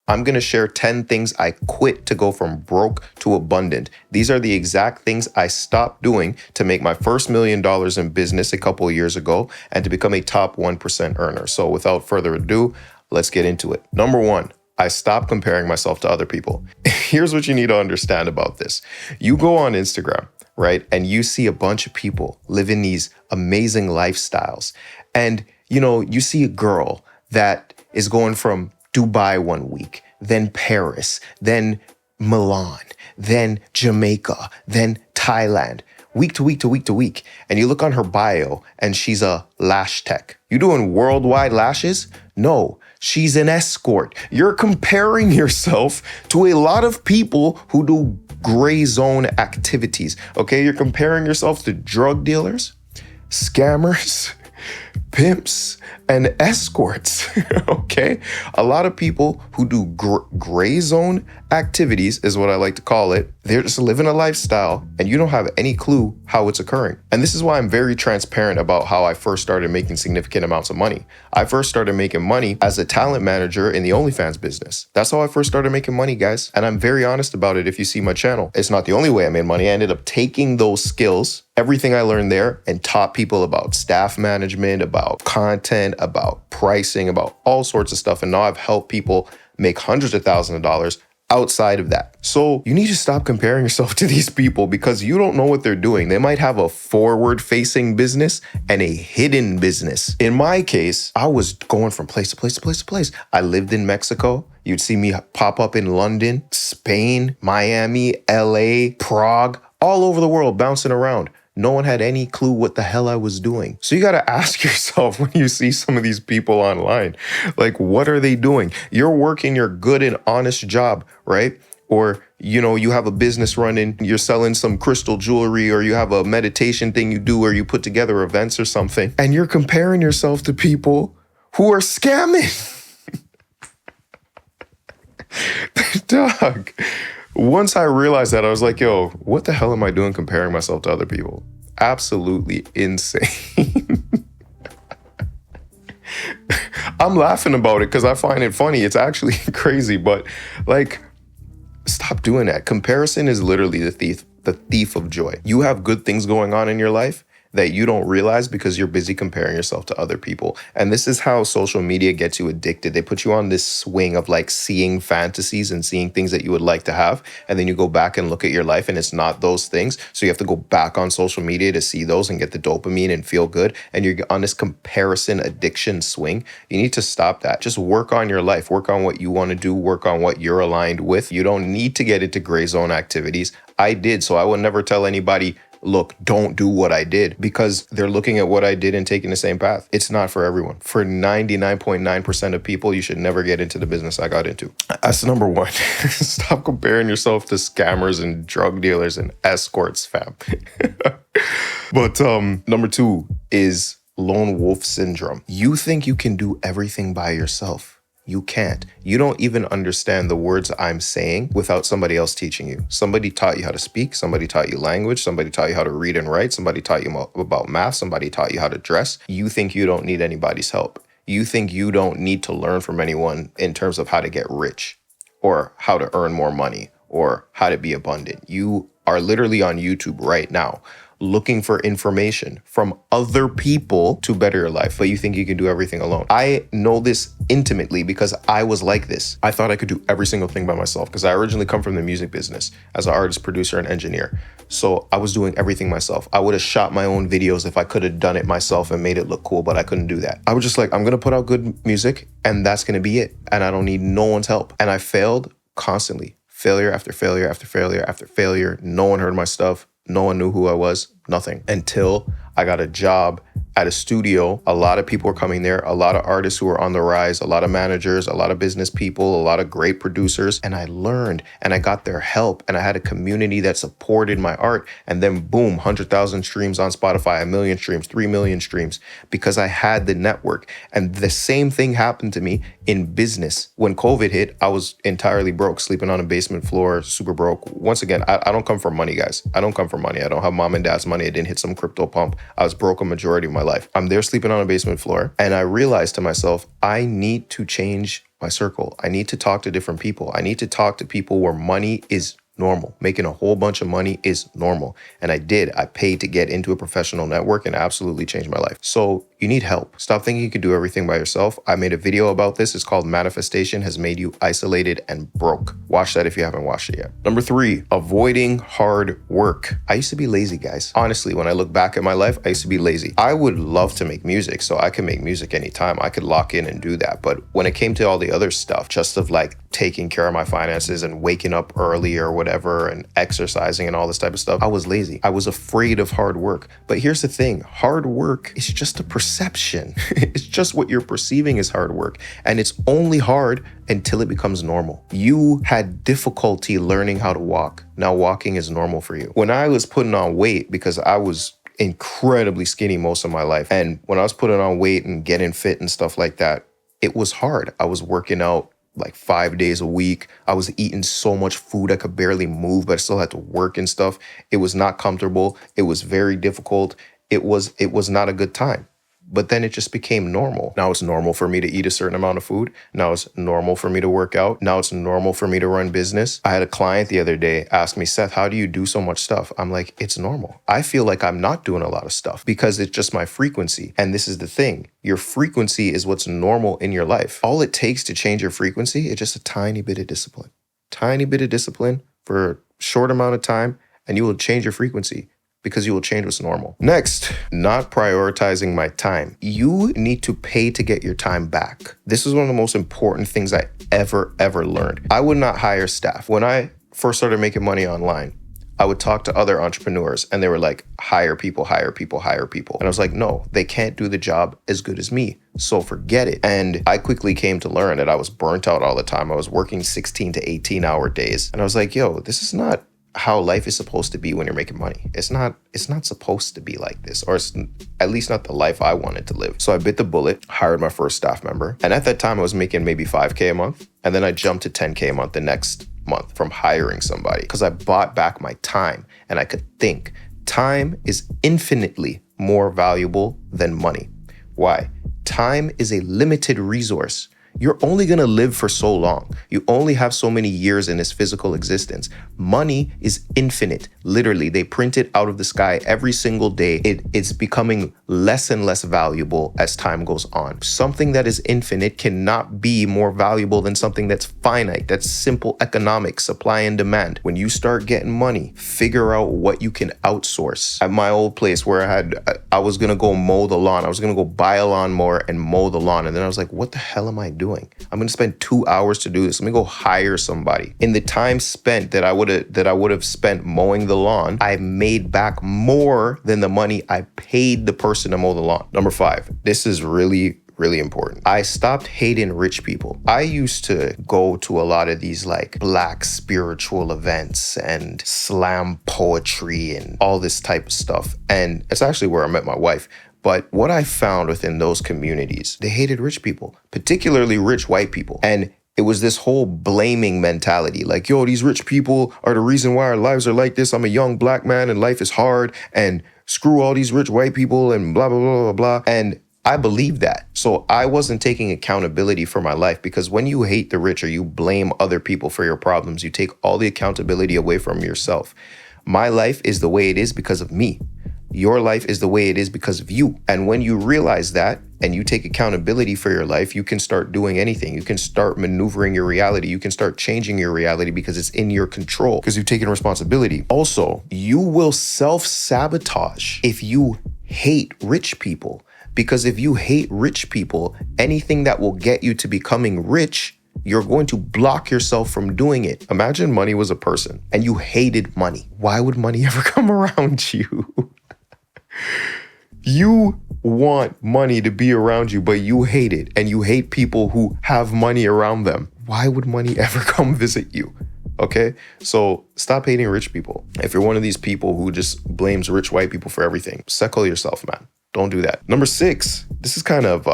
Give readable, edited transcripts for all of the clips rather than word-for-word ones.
I'm going to share 10 things I quit to go from broke to abundant. These are the exact things I stopped doing to make my first $1 million in business a couple of years ago and to become a top 1% earner. So without further ado, let's get into it. Number one, I stopped comparing myself to other people. Here's what you need to understand about this. You go on Instagram, right? And you see a bunch of people living these amazing lifestyles. And, you see a girl that is going from Dubai one week, then Paris, then Milan, then Jamaica, then Thailand, week to week to week to week. And you look on her bio and she's a lash tech. You doing worldwide lashes? No, she's an escort. You're comparing yourself to a lot of people who do gray zone activities, okay? You're comparing yourself to drug dealers, scammers, pimps, and escorts, okay? A lot of people who do gray zone activities is what I like to call it. They're just living a lifestyle and you don't have any clue how it's occurring. And this is why I'm very transparent about how I first started making significant amounts of money. I first started making money as a talent manager in the OnlyFans business. That's how I first started making money, guys. And I'm very honest about it if you see my channel. It's not the only way I made money. I ended up taking those skills, everything I learned there, and taught people about staff management, about content, about pricing, about all sorts of stuff. And now I've helped people make hundreds of thousands of dollars outside of that. So you need to stop comparing yourself to these people because you don't know what they're doing. They might have a forward-facing business and a hidden business. In my case, I was going from place to place to place to place. I lived in Mexico. You'd see me pop up in London, Spain, Miami, LA, Prague, all over the world, bouncing around. No one had any clue what the hell I was doing. So you got to ask yourself when you see some of these people online, like, what are they doing? You're working your good and honest job, right? Or, you have a business running, you're selling some crystal jewelry, or you have a meditation thing you do, or you put together events or something, and you're comparing yourself to people who are scamming. Dog. Once I realized that, I was like, yo, what the hell am I doing comparing myself to other people? Absolutely insane. I'm laughing about it because I find it funny. It's actually crazy, but stop doing that. Comparison is literally the thief of joy. You have good things going on in your life that you don't realize because you're busy comparing yourself to other people. And this is how social media gets you addicted. They put you on this swing of seeing fantasies and seeing things that you would like to have. And then you go back and look at your life and it's not those things. So you have to go back on social media to see those and get the dopamine and feel good. And you're on this comparison addiction swing. You need to stop that. Just work on your life. Work on what you want to do. Work on what you're aligned with. You don't need to get into gray zone activities. I did. So I would never tell anybody, look, don't do what I did, because they're looking at what I did and taking the same path. It's not for everyone. For 99.9% of people, you should never get into the business I got into. That's number one. Stop comparing yourself to scammers and drug dealers and escorts, fam. But number two is lone wolf syndrome. You think you can do everything by yourself. You can't. You don't even understand the words I'm saying without somebody else teaching you. Somebody taught you how to speak. Somebody taught you language. Somebody taught you how to read and write. Somebody taught you about math. Somebody taught you how to dress. You think you don't need anybody's help. You think you don't need to learn from anyone in terms of how to get rich or how to earn more money or how to be abundant. You are literally on YouTube right now looking for information from other people to better your life, but you think you can do everything alone. I know this intimately because I was like this. I thought I could do every single thing by myself because I originally come from the music business as an artist, producer, and engineer. So I was doing everything myself. I would have shot my own videos if I could have done it myself and made it look cool, but I couldn't do that. I was just like, I'm gonna put out good music and that's gonna be it. And I don't need no one's help. And I failed constantly. Failure after failure after failure after failure. No one heard my stuff. No one knew who I was, nothing. Until I got a job at a studio. A lot of people were coming there, a lot of artists who were on the rise, a lot of managers, a lot of business people, a lot of great producers. And I learned and I got their help and I had a community that supported my art. And then boom, 100,000 streams on Spotify, 1 million streams, 3 million streams, because I had the network. And the same thing happened to me in business. When COVID hit, I was entirely broke, sleeping on a basement floor, super broke. Once again, I don't come from money, guys. I don't come from money. I don't have mom and dad's money. money. I didn't hit some crypto pump. I was broke a majority of my life. I'm there sleeping on a basement floor. And I realized to myself, I need to change my circle. I need to talk to different people. I need to talk to people where money is normal. Making a whole bunch of money is normal. And I did. I paid to get into a professional network and absolutely changed my life. So you need help. Stop thinking you can do everything by yourself. I made a video about this. It's called Manifestation Has Made You Isolated and Broke. Watch that if you haven't watched it yet. Number 3, avoiding hard work. I used to be lazy, guys. Honestly, when I look back at my life, I used to be lazy. I would love to make music, so I can make music anytime. I could lock in and do that. But when it came to all the other stuff, just of like taking care of my finances and waking up early or whatever and exercising and all this type of stuff, I was lazy. I was afraid of hard work. But here's the thing, hard work is just a perception. It's just what you're perceiving as hard work. And it's only hard until it becomes normal. You had difficulty learning how to walk. Now walking is normal for you. When I was putting on weight, because I was incredibly skinny most of my life, and when I was putting on weight and getting fit and stuff like that, it was hard. I was working out like 5 days a week. I was eating so much food I could barely move, but I still had to work and stuff. It was not comfortable. It was very difficult. It was not a good time. But then it just became normal. Now it's normal for me to eat a certain amount of food. Now it's normal for me to work out. Now it's normal for me to run business. I had a client the other day ask me, Seth, how do you do so much stuff? I'm like, it's normal. I feel like I'm not doing a lot of stuff because it's just my frequency. And this is the thing. Your frequency is what's normal in your life. All it takes to change your frequency is just a tiny bit of discipline. Tiny bit of discipline for a short amount of time, and you will change your frequency, because you will change what's normal. Next, not prioritizing my time. You need to pay to get your time back. This is one of the most important things I ever learned. I would not hire staff. When I first started making money online, I would talk to other entrepreneurs and they were like, hire people, hire people, hire people. And I was like, no, they can't do the job as good as me. So forget it. And I quickly came to learn that I was burnt out all the time. I was working 16 to 18 hour days. And I was like, yo, this is not how life is supposed to be when you're making money. It's not supposed to be like this, or it's at least not the life I wanted to live. So I bit the bullet, hired my first staff member. And at that time I was making maybe 5K a month. And then I jumped to 10K a month the next month from hiring somebody, because I bought back my time and I could think. Time is infinitely more valuable than money. Why? Time is a limited resource. You're only gonna live for so long. You only have so many years in this physical existence. Money is infinite. Literally, they print it out of the sky every single day. It's becoming less and less valuable as time goes on. Something that is infinite cannot be more valuable than something that's finite. That's simple economics, supply and demand. When you start getting money, figure out what you can outsource. At my old place where I was gonna go mow the lawn. I was gonna go buy a lawnmower and mow the lawn. And then I was like, what the hell am I doing? I'm gonna spend 2 hours to do this. Let me go hire somebody. In the time spent that I would have spent mowing the lawn, I made back more than the money I paid the person to mow the lawn. Number 5, this is really important. I stopped hating rich people. I used to go to a lot of these like black spiritual events and slam poetry and all this type of stuff. And it's actually where I met my wife. But what I found within those communities, they hated rich people, particularly rich white people. And it was this whole blaming mentality. Like, yo, these rich people are the reason why our lives are like this. I'm a young black man and life is hard, and screw all these rich white people and blah, blah, blah, blah, blah. And I believed that. So I wasn't taking accountability for my life, because when you hate the rich or you blame other people for your problems, you take all the accountability away from yourself. My life is the way it is because of me. Your life is the way it is because of you. And when you realize that and you take accountability for your life, you can start doing anything. You can start maneuvering your reality. You can start changing your reality because it's in your control, because you've taken responsibility. Also, you will self-sabotage if you hate rich people, because if you hate rich people, anything that will get you to becoming rich, you're going to block yourself from doing it. Imagine money was a person and you hated money. Why would money ever come around you? You want money to be around you, but you hate it, and you hate people who have money around them. Why would money ever come visit you? Okay? So stop hating rich people. If you're one of these people who just blames rich white people for everything, settle yourself, man. Don't do that. Number 6, this is kind of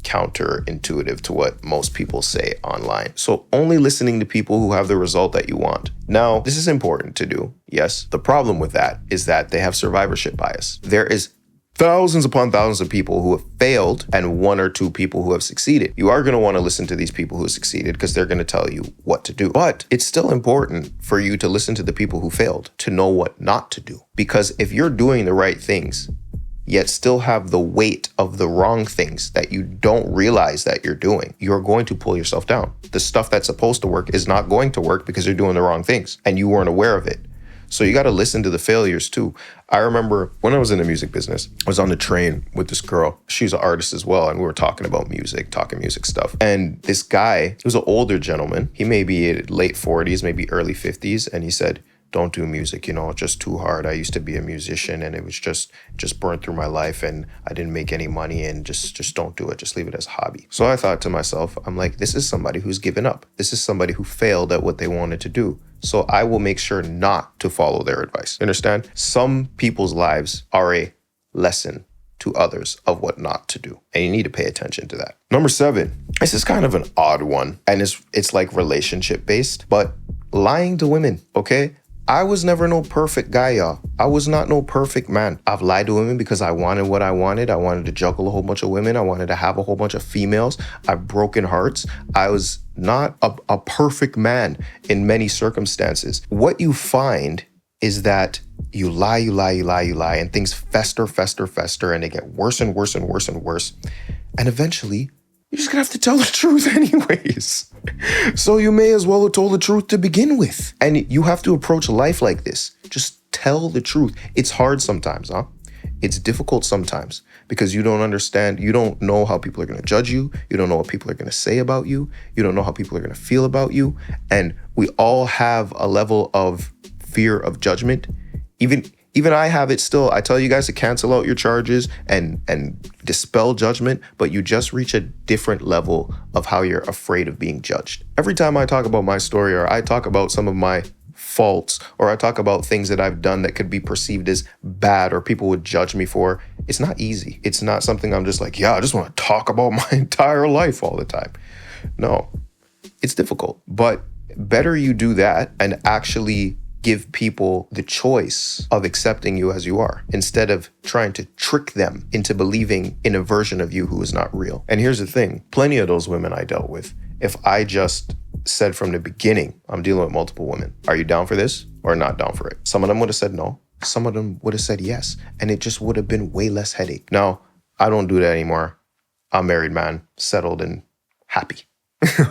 counterintuitive to what most people say online. So only listening to people who have the result that you want. Now, this is important to do. Yes. The problem with that is that they have survivorship bias. There is thousands upon thousands of people who have failed and one or two people who have succeeded. You are going to want to listen to these people who have succeeded because they're going to tell you what to do. But it's still important for you to listen to the people who failed to know what not to do. Because if you're doing the right things, yet still have the weight of the wrong things that you don't realize that you're doing, you're going to pull yourself down. The stuff that's supposed to work is not going to work because you're doing the wrong things and you weren't aware of it. So you got to listen to the failures too. I remember when I was in the music business, I was on the train with this girl. She's an artist as well. And we were talking about music, talking music stuff. And this guy, he was an older gentleman. He may be in late 40s, maybe early 50s. And he said, don't do music, it's just too hard. I used to be a musician and it was just burned through my life and I didn't make any money and just don't do it. Just leave it as a hobby. So I thought to myself, I'm like, this is somebody who's given up. This is somebody who failed at what they wanted to do. So I will make sure not to follow their advice. Understand? Some people's lives are a lesson to others of what not to do. And you need to pay attention to that. Number 7, this is kind of an odd one. And it's like relationship based, but lying to women, okay? I was never no perfect guy, y'all. I was not no perfect man. I've lied to women because I wanted what I wanted. I wanted to juggle a whole bunch of women. I wanted to have a whole bunch of females. I've broken hearts. I was not a perfect man in many circumstances. What you find is that you lie, and things fester, and they get worse and worse and worse and worse. And eventually, you're just gonna have to tell the truth anyways. So you may as well have told the truth to begin with. And you have to approach life like this. Just tell the truth. It's hard sometimes, huh? It's difficult sometimes because you don't understand. You don't know how people are gonna judge you. You don't know what people are gonna say about you. You don't know how people are gonna feel about you. And we all have a level of fear of judgment. Even I have it still. I tell you guys to cancel out your charges and dispel judgment, but you just reach a different level of how you're afraid of being judged. Every time I talk about my story or I talk about some of my faults or I talk about things that I've done that could be perceived as bad or people would judge me for, it's not easy. It's not something I'm just like, yeah, I just want to talk about my entire life all the time. No, it's difficult, but better you do that and actually give people the choice of accepting you as you are instead of trying to trick them into believing in a version of you who is not real. And here's the thing, plenty of those women I dealt with, if I just said from the beginning, I'm dealing with multiple women, are you down for this or not down for it? Some of them would have said no. Some of them would have said yes. And it just would have been way less headache. Now, I don't do that anymore. I'm a married man, settled and happy.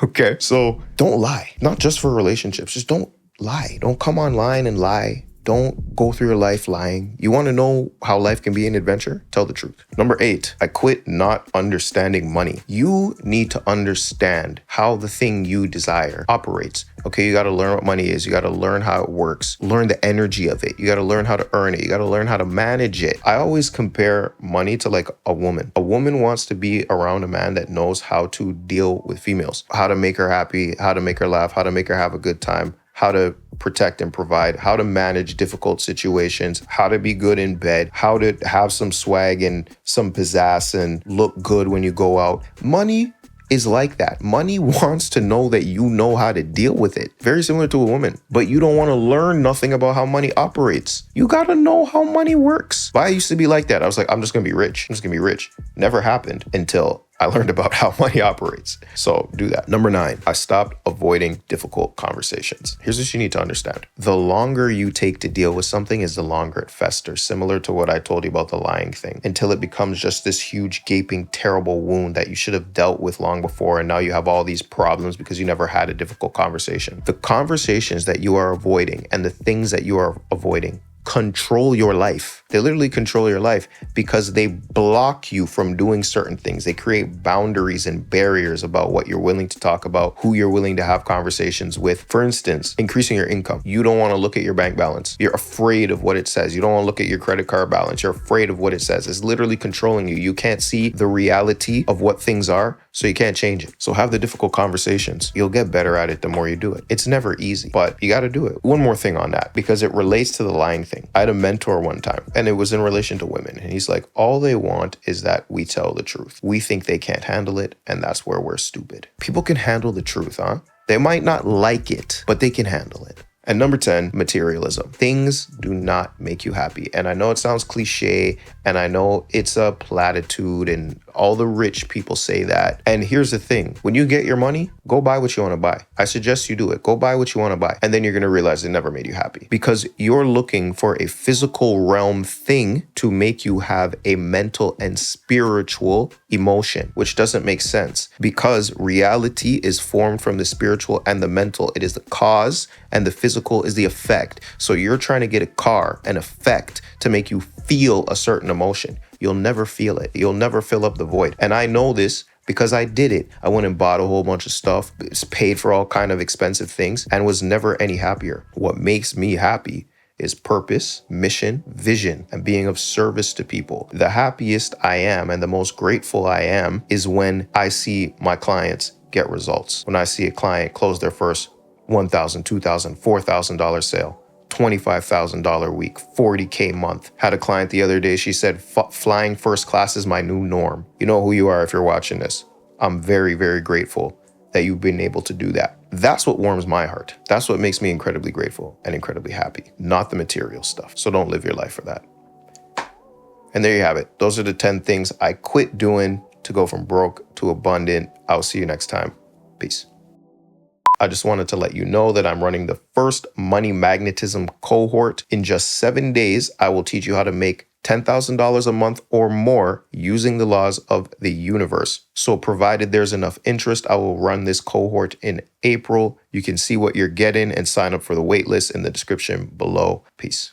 Okay? So don't lie, not just for relationships. Just don't lie. Don't come online and lie. Don't go through your life lying. You want to know how life can be an adventure? Tell the truth. Number 8, I quit not understanding money. You need to understand how the thing you desire operates. Okay, you got to learn what money is. You got to learn how it works. Learn the energy of it. You got to learn how to earn it. You got to learn how to manage it. I always compare money to like a woman. A woman wants to be around a man that knows how to deal with females, how to make her happy, how to make her laugh, how to make her have a good time, how to protect and provide, how to manage difficult situations, how to be good in bed, how to have some swag and some pizzazz and look good when you go out. Money is like that. Money wants to know that you know how to deal with it. Very similar to a woman, but you don't want to learn nothing about how money operates. You got to know how money works. But I used to be like that. I was like, I'm just going to be rich. I'm just going to be rich. Never happened until I learned about how money operates. So do that. Number 9, I stopped avoiding difficult conversations. Here's what you need to understand. The longer you take to deal with something is the longer it festers, similar to what I told you about the lying thing, until it becomes just this huge, gaping, terrible wound that you should have dealt with long before. And now you have all these problems because you never had a difficult conversation. The conversations that you are avoiding and the things that you are avoiding control your life. They literally control your life because they block you from doing certain things. They create boundaries and barriers about what you're willing to talk about, who you're willing to have conversations with. For instance, increasing your income. You don't want to look at your bank balance. You're afraid of what it says. You don't want to look at your credit card balance. You're afraid of what it says. It's literally controlling you. You can't see the reality of what things are, so you can't change it. So have the difficult conversations. You'll get better at it the more you do it. It's never easy, but you got to do it. One more thing on that, because it relates to the lying anything. I had a mentor one time, and it was in relation to women. And he's like, all they want is that we tell the truth. We think they can't handle it, and that's where we're stupid. People can handle the truth, huh? They might not like it, but they can handle it. And number 10, materialism. Things do not make you happy. And I know it sounds cliche, and I know it's a platitude, and all the rich people say that. And here's the thing. When you get your money, go buy what you want to buy. I suggest you do it. Go buy what you want to buy. And then you're going to realize it never made you happy, because you're looking for a physical realm thing to make you have a mental and spiritual emotion, which doesn't make sense, because reality is formed from the spiritual and the mental. It is the cause, and the physical is the effect. So you're trying to get a car, an effect, to make you feel a certain emotion. You'll never feel it. You'll never fill up the void. And I know this because I did it. I went and bought a whole bunch of stuff, paid for all kind of expensive things, and was never any happier. What makes me happy is purpose, mission, vision, and being of service to people. The happiest I am and the most grateful I am is when I see my clients get results. When I see a client close their first $1,000, $2,000, $4,000 sale, $25,000 week, $40K month. Had a client the other day, she said, flying first class is my new norm. You know who you are if you're watching this. I'm very, very grateful that you've been able to do that. That's what warms my heart. That's what makes me incredibly grateful and incredibly happy, not the material stuff. So don't live your life for that. And there you have it. Those are the 10 things I quit doing to go from broke to abundant. I'll see you next time. Peace. I just wanted to let you know that I'm running the first money magnetism cohort. In just 7 days, I will teach you how to make $10,000 a month or more using the laws of the universe. So provided there's enough interest, I will run this cohort in April. You can see what you're getting and sign up for the waitlist in the description below. Peace.